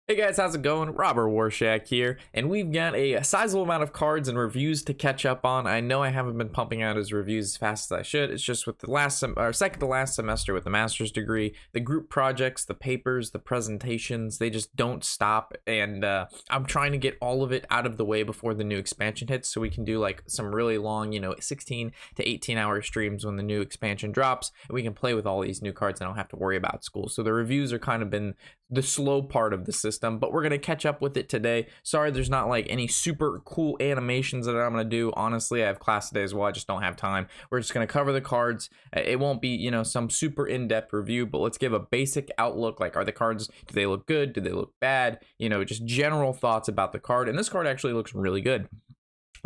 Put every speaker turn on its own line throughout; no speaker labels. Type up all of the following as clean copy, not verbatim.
Hey guys, how's it going? Robert Warshak here, and we've got a sizable amount of cards and reviews to catch up on. I know I haven't been pumping out his reviews as fast as I should. It's just with the second to last semester with the master's degree, the group projects, the papers, the presentations, they just don't stop. And I'm trying to get all of it out of the way before the new expansion hits, so we can do like some really long, 16 to 18 hour streams when the new expansion drops, and we can play with all these new cards and I don't have to worry about school. So the reviews are kind of been the slow part of the system, but we're going to catch up with it today. Sorry there's not like any super cool animations that I'm going to do. Honestly, I have class today as well. I just don't have time. We're just going to cover the cards. It won't be, some super in-depth review, but let's give a basic outlook. Like, are the cards, do they look good? Do they look bad? Just general thoughts about the card. And this card actually looks really good.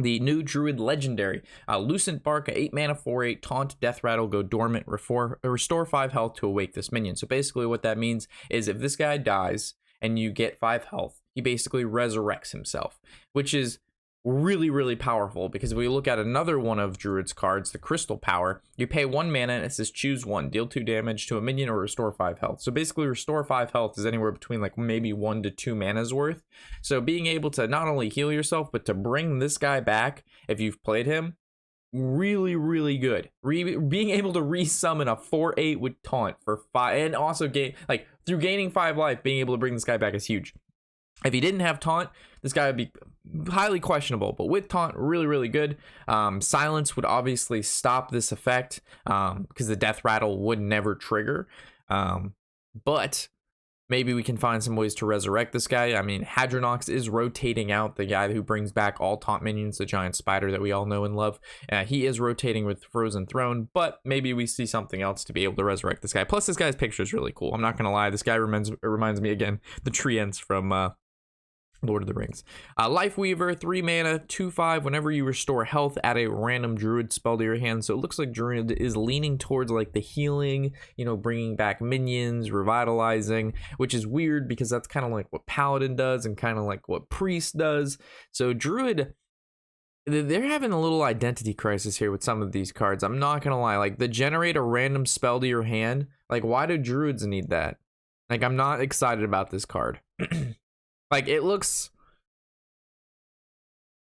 The new Druid Legendary, Lucent Bark, 8 mana, 4/8, taunt, death rattle, go dormant, restore 5 health to awake this minion. So basically what that means is if this guy dies and you get 5 health, he basically resurrects himself, which is really, really powerful, because if we look at another one of Druid's cards, the Crystal Power, you pay 1 mana and it says choose 1, deal 2 damage to a minion or restore 5 health. So basically restore 5 health is anywhere between like maybe 1 to 2 mana's worth. So being able to not only heal yourself, but to bring this guy back if you've played him, really, really good. Being able to resummon a 4/8 with taunt for 5, and also gain, like, through gaining 5 life, being able to bring this guy back is huge. If he didn't have taunt, this guy would be highly questionable, but with taunt, really, really good. Silence would obviously stop this effect, because the death rattle would never trigger. But maybe we can find some ways to resurrect this guy. I mean, Hadronox is rotating out, the guy who brings back all taunt minions, the giant spider that we all know and love. He is rotating with Frozen Throne, but maybe we see something else to be able to resurrect this guy. Plus, this guy's picture is really cool. I'm not going to lie. This guy reminds me again, the Treants from Lord of the Rings. Life Weaver, 3 mana, 2/5. Whenever you restore health, add a random Druid spell to your hand. So it looks like Druid is leaning towards like the healing, bringing back minions, revitalizing, which is weird because that's kind of like what Paladin does and kind of like what Priest does. So Druid, they're having a little identity crisis here with some of these cards. I'm not gonna lie. Like the generate a random spell to your hand. Like, why do Druids need that? Like, I'm not excited about this card. Like, it looks,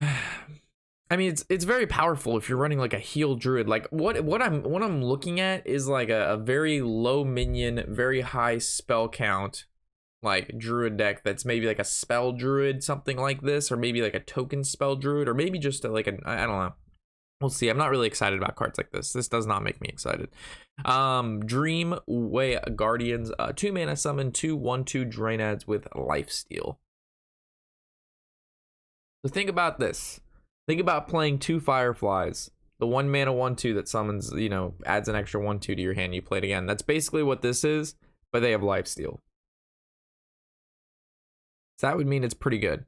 I mean, it's very powerful if you're running like a heal Druid. Like what I'm looking at is like a very low minion, very high spell count, like Druid deck that's maybe like a spell Druid, something like this, or maybe like a token spell Druid, or maybe just I don't know. We'll see. I'm not really excited about cards like this. This does not make me excited. Dream Way Guardians, 2 mana, summon 2 1/2 Drainads with lifesteal. So think about this. Think about playing 2 Fireflies. The 1 mana 1/2 that summons, adds an extra 1/2 to your hand. You play it again. That's basically what this is, but they have lifesteal. So that would mean it's pretty good.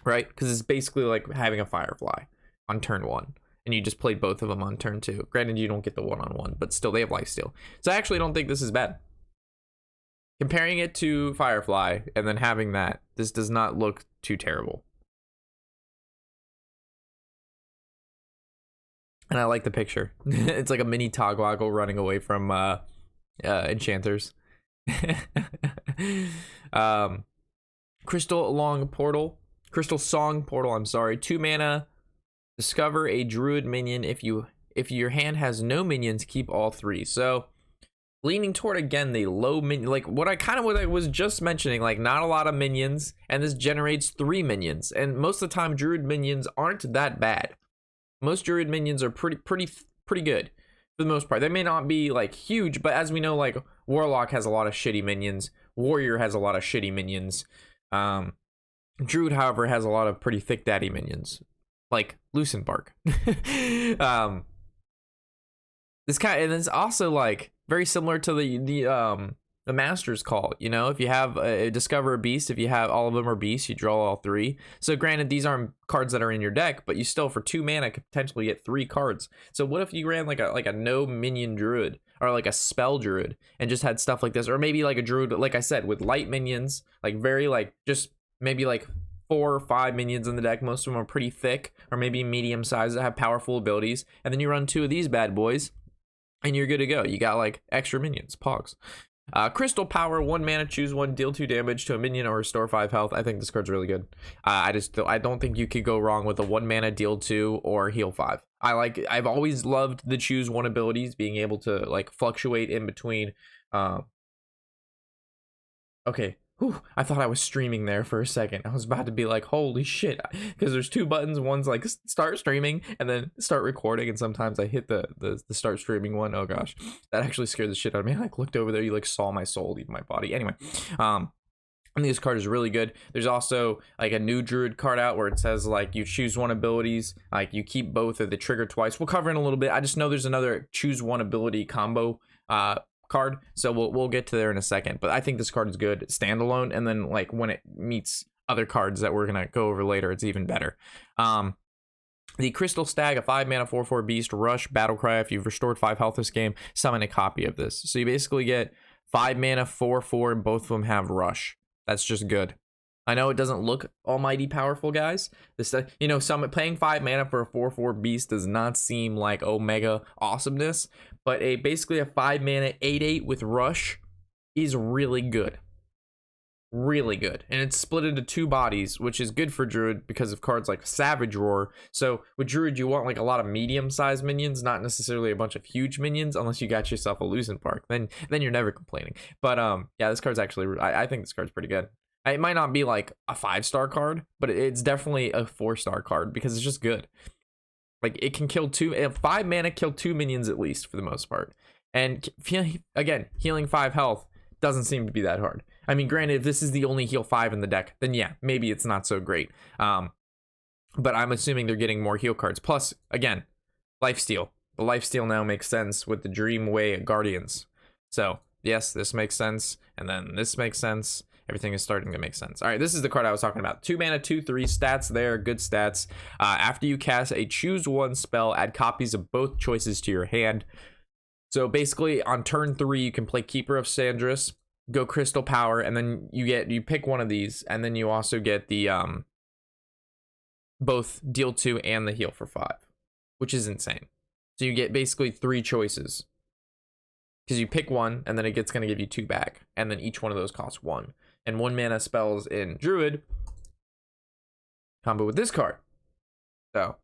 Right? Because it's basically like having a Firefly on turn 1. And you just played both of them on turn 2. Granted, you don't get the 1/1, but still they have lifesteal. So I actually don't think this is bad. Comparing it to Firefly and then having that, this does not look too terrible. And I like the picture. It's like a mini Togwaggle running away from enchanters. Crystal Song Portal, I'm sorry. 2 mana, discover a Druid minion. If your hand has no minions, keep all 3. So leaning toward, again, the low minion, like what I was just mentioning, like not a lot of minions, and this generates 3 minions. And most of the time, Druid minions aren't that bad. Most Druid minions are pretty good for the most part. They may not be like huge, but as we know, like Warlock has a lot of shitty minions. Warrior has a lot of shitty minions. Druid, however, has a lot of pretty thick daddy minions, like Lucent Bark. This kind, and it's also like very similar to the Master's Call. If you have discover a beast, if you have all of them are beasts, you draw all 3. So granted, these aren't cards that are in your deck, but you still, for 2 mana, could potentially get 3 cards. So what if you ran like a no minion Druid, or like a spell Druid, and just had stuff like this, or maybe like a Druid, like I said, with light minions, like very like just maybe like 4 or 5 minions in the deck. Most of them are pretty thick, or maybe medium size, that have powerful abilities, and then you run 2 of these bad boys and you're good to go. You got like extra minions, pogs. Crystal Power, 1 mana, choose 1, deal 2 damage to a minion or restore 5 health. I think this card's really good. I don't think you could go wrong with a 1 mana, deal 2 or heal 5. I've always loved the choose 1 abilities, being able to like fluctuate in between. Okay. Whew, I thought I was streaming there for a second. I was about to be like, holy shit, because there's 2 buttons. One's like start streaming and then start recording, and sometimes I hit the start streaming one. Oh gosh, that actually scared the shit out of me. I like looked over there, you like saw my soul leave my body. Anyway, I think this card is really good. There's also like a new Druid card out where it says like you choose 1 abilities, like you keep both of the trigger twice. We'll cover in a little bit. I just know there's another choose 1 ability combo card, so we'll get to there in a second. But I think this card is good standalone, and then like when it meets other cards that we're gonna go over later, it's even better. The Crystal Stag, a 5 mana 4/4 beast, rush, battle cry. If you've restored 5 health this game, summon a copy of this. So you basically get 5 mana 4/4, and both of them have rush. That's just good. I know it doesn't look almighty powerful, guys. This, you know, some paying 5 mana for a 4/4 beast does not seem like omega awesomeness, but basically a 5 mana 8/8 with rush is really good. Really good. And it's split into 2 bodies, which is good for Druid because of cards like Savage Roar. So with Druid, you want like a lot of medium-sized minions, not necessarily a bunch of huge minions, unless you got yourself a Lucent Park. Then you're never complaining. But yeah, this card's actually, I think this card's pretty good. It might not be like a 5-star card, but it's definitely a 4-star card because it's just good. Like it can kill 5 mana, kill 2 minions at least for the most part. And again, healing 5 health doesn't seem to be that hard. I mean, granted, if this is the only heal 5 in the deck, then yeah, maybe it's not so great. But I'm assuming they're getting more heal cards. Plus, again, lifesteal. The lifesteal now makes sense with the Dreamway Guardians. So yes, this makes sense, and then this makes sense. Everything is starting to make sense. All right, this is the card I was talking about. 2 mana, 2/3 stats there, good stats. After you cast a choose 1 spell, add copies of both choices to your hand. So basically, on turn 3, you can play Keeper of Sandris, go Crystal Power, and then you pick one of these, and then you also get the both deal 2 and the heal for 5, which is insane. So you get basically 3 choices. Because you pick one, and then it's going to give you 2 back, and then each one of those costs 1. And 1 mana spells in Druid combo with this card. So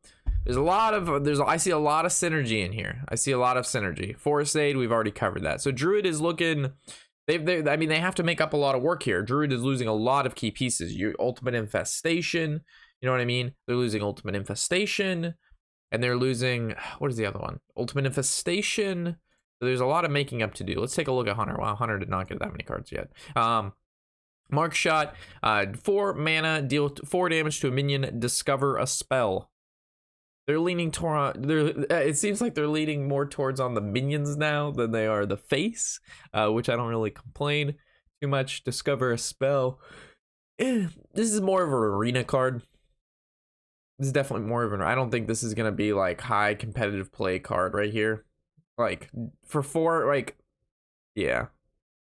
I see a lot of synergy in here. I see a lot of synergy. Forest Aid, we've already covered that. So Druid is looking, I mean, they have to make up a lot of work here. Druid is losing a lot of key pieces. Your Ultimate Infestation, you know what I mean? They're losing Ultimate Infestation, and they're losing, what is the other one? Ultimate Infestation. So there's a lot of making up to do. Let's take a look at Hunter. Wow, Hunter did not get that many cards yet. Mark Shot, 4 mana, deal 4 damage to a minion, discover a spell. They're leaning toward, it seems like they're leaning more towards on the minions now than they are the face, which I don't really complain too much. Discover a spell. This is more of an arena card. This is definitely more of an, I don't think this is going to be like high competitive play card right here. Like for 4, like, yeah.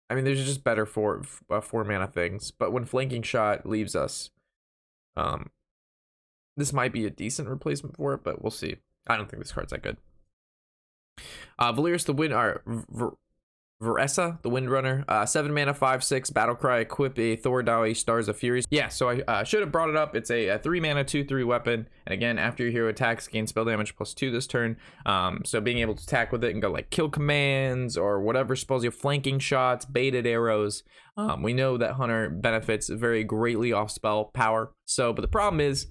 I mean, there's just better 4 mana things, but when Flanking Shot leaves us, this might be a decent replacement for it, but we'll see. I don't think this card's that good. Valerius the Wind, or Veressa the Windrunner, 7 mana 5/6 battle cry, equip a Thor Dowey Stars of Furies. Yeah, so I should have brought it up. It's a 3 mana 2/3 weapon, and again, after your hero attacks, gain spell damage +2 this turn. So being able to attack with it and go like kill commands or whatever spells you have, flanking shots, baited arrows. We know that Hunter benefits very greatly off spell power. So, but the problem is,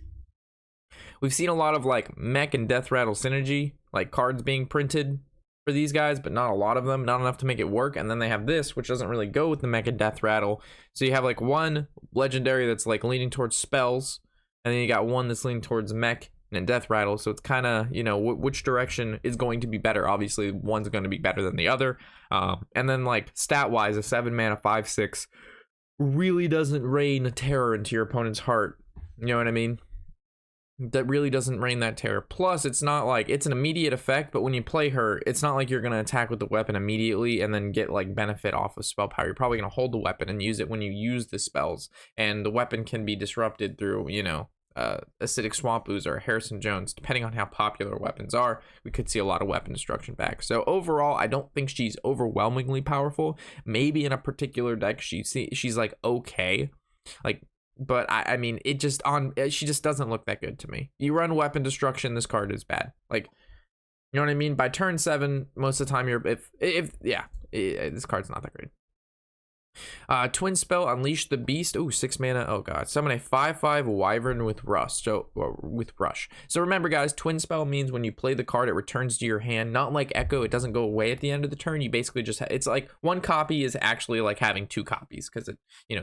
we've seen a lot of like mech and death rattle synergy, like cards being printed for these guys, but not a lot of them, not enough to make it work. And then they have this, which doesn't really go with the mech and death rattle. So you have like one legendary that's like leaning towards spells, and then you got one that's leaning towards mech and death rattle. So it's kind of, you know, which direction is going to be better. Obviously one's going to be better than the other. And then like stat wise, a 7 mana 5/6 really doesn't rain terror into your opponent's heart. You know what I mean? That really doesn't rain that terror. Plus, it's not like it's an immediate effect, but when you play her, it's not like you're going to attack with the weapon immediately and then get like benefit off of spell power. You're probably going to hold the weapon and use it when you use the spells, and the weapon can be disrupted through, you know, Acidic Swamp Ooze or Harrison Jones, depending on how popular weapons are, we could see a lot of weapon destruction back. So overall, I don't think she's overwhelmingly powerful. Maybe in a particular deck, she's like okay, like. But I mean, she just doesn't look that good to me. You run weapon destruction, this card is bad. Like, you know what I mean? By turn 7, most of the time this card's not that great. Twin spell, Unleash the Beast. Ooh, 6 mana. Oh god. Summon a 5/5 Wyvern with Rush. So remember, guys, twin spell means when you play the card, it returns to your hand. Not like Echo, it doesn't go away at the end of the turn. You basically just it's like one copy is actually like having 2 copies because it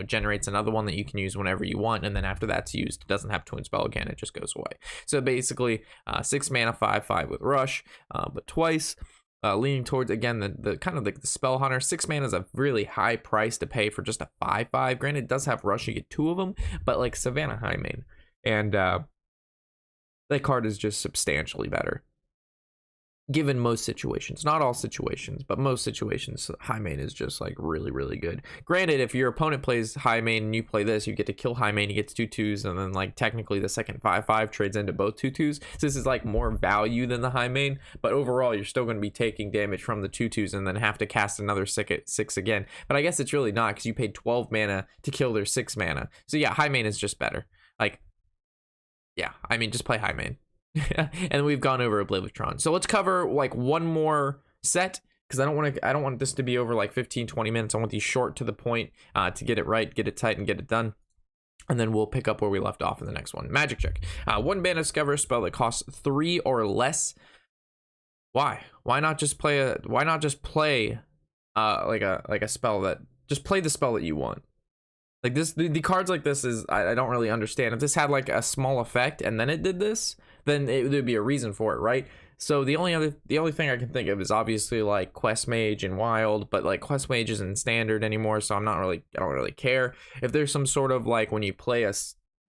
generates another one that you can use whenever you want, and then after that's used, it doesn't have twin spell again. It just goes away. So basically, 6 mana 5/5 with Rush, but twice. Leaning towards, again, the kind of like the Spell Hunter. 6 mana is a really high price to pay for just a 5/5. Granted, it does have Rush, you get 2 of them, but like Savannah Highmane. And that card is just substantially better. Given most situations, not all situations, but most situations, Highmane is just like really, really good. Granted, if your opponent plays Highmane and you play this, you get to kill Highmane, he gets 2/2s, and then like technically the second 5/5 trades into both 2/2s. So this is like more value than the Highmane, but overall you're still going to be taking damage from the 2/2s and then have to cast another 6 again. But I guess it's really not, because you paid 12 mana to kill their 6 mana. So yeah, Highmane is just better. Like, yeah, I mean, just play Highmane. And we've gone over a Blade with Tron. So let's cover like one more set, because I don't want this to be over like 15-20 minutes. I want these short to the point, to get it right, get it tight, and get it done. And then we'll pick up where we left off in the next one. Magic Trick. 1 mana discover a spell that costs 3 or less. Why not just play like a spell that just play the spell that you want? Like this, the cards like this is, I don't really understand. If this had like a small effect and then it did this, then there'd be a reason for it, right? So the only thing I can think of is obviously like Quest Mage and Wild, but like Quest Mage isn't standard anymore, so I don't really care. If there's some sort of like when you play a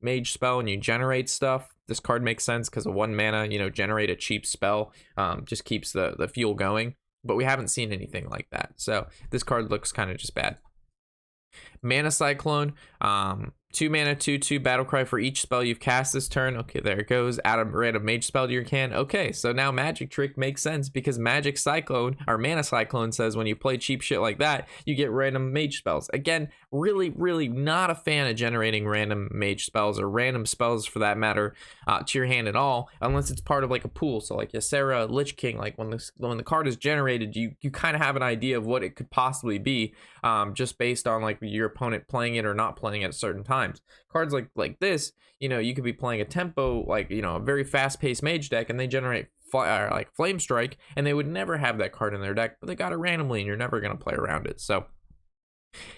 mage spell and you generate stuff, this card makes sense because of 1 mana, generate a cheap spell, just keeps the fuel going. But we haven't seen anything like that, so this card looks kind of just bad. Mana Cyclone, 2 mana 2/2 battle cry for each spell you've cast this turn. Okay, there it goes. Add a random mage spell to your can. Okay, so now Magic Trick makes sense, because Magic Cyclone, or Mana Cyclone, says when you play cheap shit like that, you get random mage spells. Again, really not a fan of generating random mage spells, or random spells for that matter, to your hand at all, unless it's part of like a pool. So like Ysera, Lich King, like when the card is generated, you kind of have an idea of what it could possibly be, just based on like your opponent playing it or not playing it at certain times. Cards like this, you could be playing a tempo, like a very fast-paced mage deck, and they generate like Flame Strike, and they would never have that card in their deck, but they got it randomly, and you're never going to play around it. So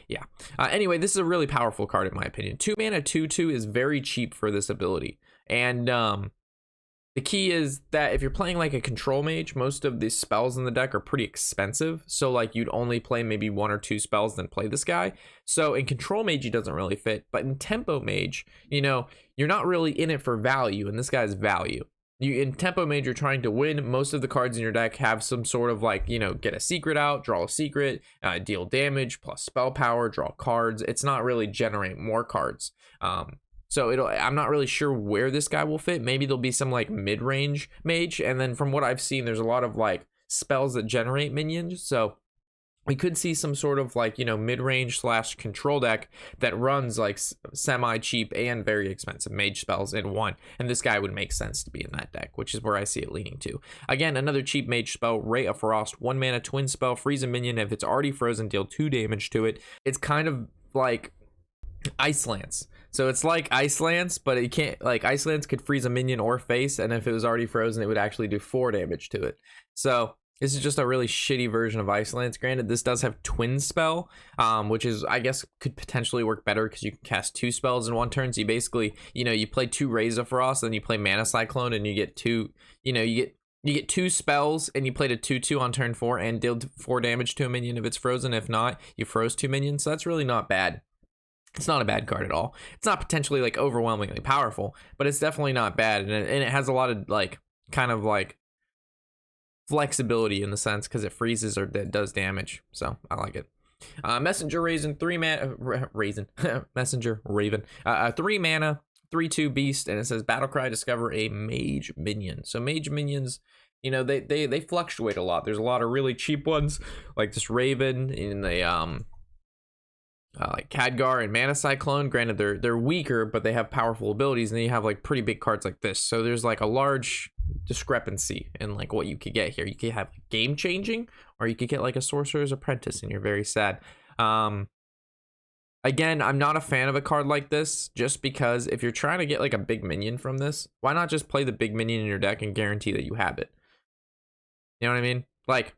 yeah. Anyway, this is a really powerful card in my opinion. 2 mana 2/2 is very cheap for this ability, and the key is that if you're playing like a control mage, most of the spells in the deck are pretty expensive. So like you'd only play maybe 1 or 2 spells, then play this guy. So in control mage, he doesn't really fit. But in tempo mage, you're not really in it for value, and this guy's value. In tempo mage, you're trying to win. Most of the cards in your deck have some sort of like, get a secret out, draw a secret, deal damage, plus spell power, draw cards. It's not really generate more cards. So I'm not really sure where this guy will fit. Maybe there'll be some like mid-range mage, and then from what I've seen, there's a lot of like spells that generate minions. So we could see some sort of like mid-range / control deck that runs like semi-cheap and very expensive mage spells in one, and this guy would make sense to be in that deck, which is where I see it leaning to. Again, another cheap mage spell, Ray of Frost, 1 mana twin spell, freeze a minion. If it's already frozen, deal 2 damage to it. It's kind of like Ice Lance. So it's like Ice Lance, but it can't, like Ice Lance could freeze a minion or face, and if it was already frozen, it would actually do 4 damage to it. So this is just a really shitty version of Ice Lance. Granted, this does have Twin Spell, which is, I guess, could potentially work better because you can cast 2 spells in one turn. So you basically, you play 2 Rays of Frost, then you play Mana Cyclone, and you get 2, you get 2 spells, and you played a 2/2 on turn 4 and dealt 4 damage to a minion if it's frozen. If not, you froze 2 minions. So that's really not bad. It's not a bad card at all. It's not potentially like overwhelmingly powerful, but it's definitely not bad, and it has a lot of like kind of like flexibility in the sense because it freezes or it does damage. So I like it. Messenger Raven, 3 mana. Messenger Raven, 3 mana. 3/2 beast, and it says battle cry, discover a mage minion. So mage minions, you know, they fluctuate a lot. There's a lot of really cheap ones like this Raven in the like Khadgar and Mana Cyclone. Granted, they're weaker, but they have powerful abilities, and then you have like pretty big cards like this. So there's like a large discrepancy in like what you could get here. You could have game changing, or you could get like a Sorcerer's Apprentice, and you're very sad. Again, I'm not a fan of a card like this, just because if you're trying to get like a big minion from this, why not just play the big minion in your deck and guarantee that you have it? You know what I mean? Like,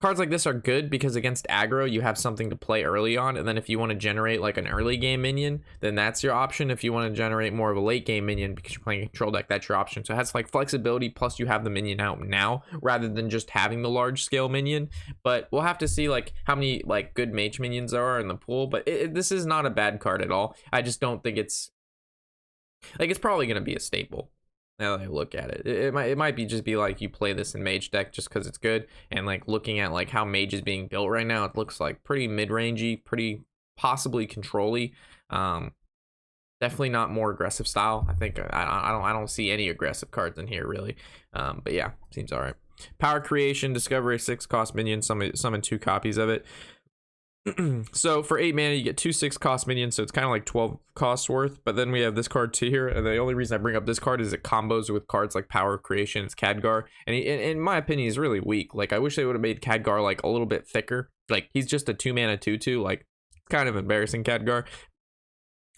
cards like this are good because against aggro, you have something to play early on. And then if you want to generate like an early game minion, then that's your option. If you want to generate more of a late game minion because you're playing a control deck, that's your option. So it has like flexibility, plus you have the minion out now rather than just having the large scale minion. But we'll have to see like how many like good mage minions there are in the pool. But this is not a bad card at all. I just don't think it's like, it's probably going to be a staple. Now that I look at it, it might be just be like you play this in mage deck just because it's good. And like looking at like how mage is being built right now, it looks like pretty mid-rangey, pretty possibly control-y. Definitely not more aggressive style. I think I don't see any aggressive cards in here really. But yeah, seems all right. Power creation, discover a 6-cost minion, summon 2 copies of it. So for 8 mana you get 2 6-cost minions, so it's kind of like 12 costs worth. But then we have this card too here, and the only reason I bring up this card is it combos with cards like Power Creation. It's Khadgar, and in my opinion he's really weak. Like I wish they would have made Khadgar like a little bit thicker. Like he's just a 2 mana 2/2, like kind of embarrassing Khadgar.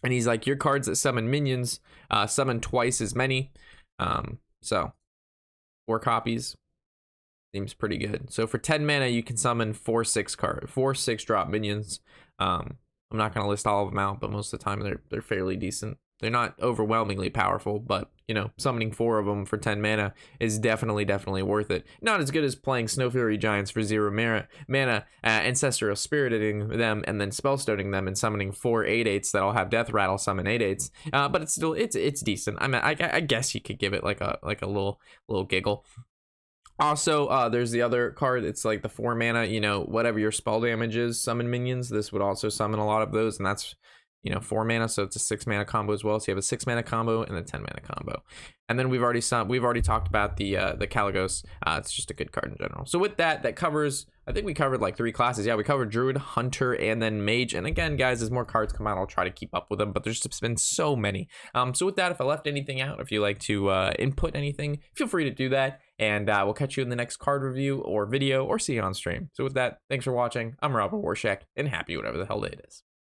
And he's like, your cards that summon minions summon twice as many. So 4 copies seems pretty good. So for 10 mana you can summon 4 6-drop minions. I'm not going to list all of them out, but most of the time they're fairly decent. They're not overwhelmingly powerful, but you know, summoning 4 of them for 10 mana is definitely worth it. Not as good as playing Snow Fury Giants for 0 mana, Ancestral Spiriting them, and then Spellstoning them and summoning 4 8/8s that all have Death Rattle summon 8/8s. But it's still it's decent. I mean, I guess you could give it like a little giggle. Also, there's the other card. It's like the 4 mana, you know, whatever your spell damage is, summon minions. This would also summon a lot of those, and that's, you know, 4 mana, so it's a 6 mana combo as well. So you have a 6 mana combo and a 10 mana combo. And then we've already talked about the Caligos. It's just a good card in general. So with that covers, I think we covered like 3 classes. Yeah, we covered Druid, Hunter, and then Mage. And again, guys, as more cards come out, I'll try to keep up with them, but there's just been so many. So with that, if I left anything out, if you like to input anything, feel free to do that. And we'll catch you in the next card review or video, or see you on stream. So with that, thanks for watching. I'm Robert Warshak, and happy whatever the hell day it is.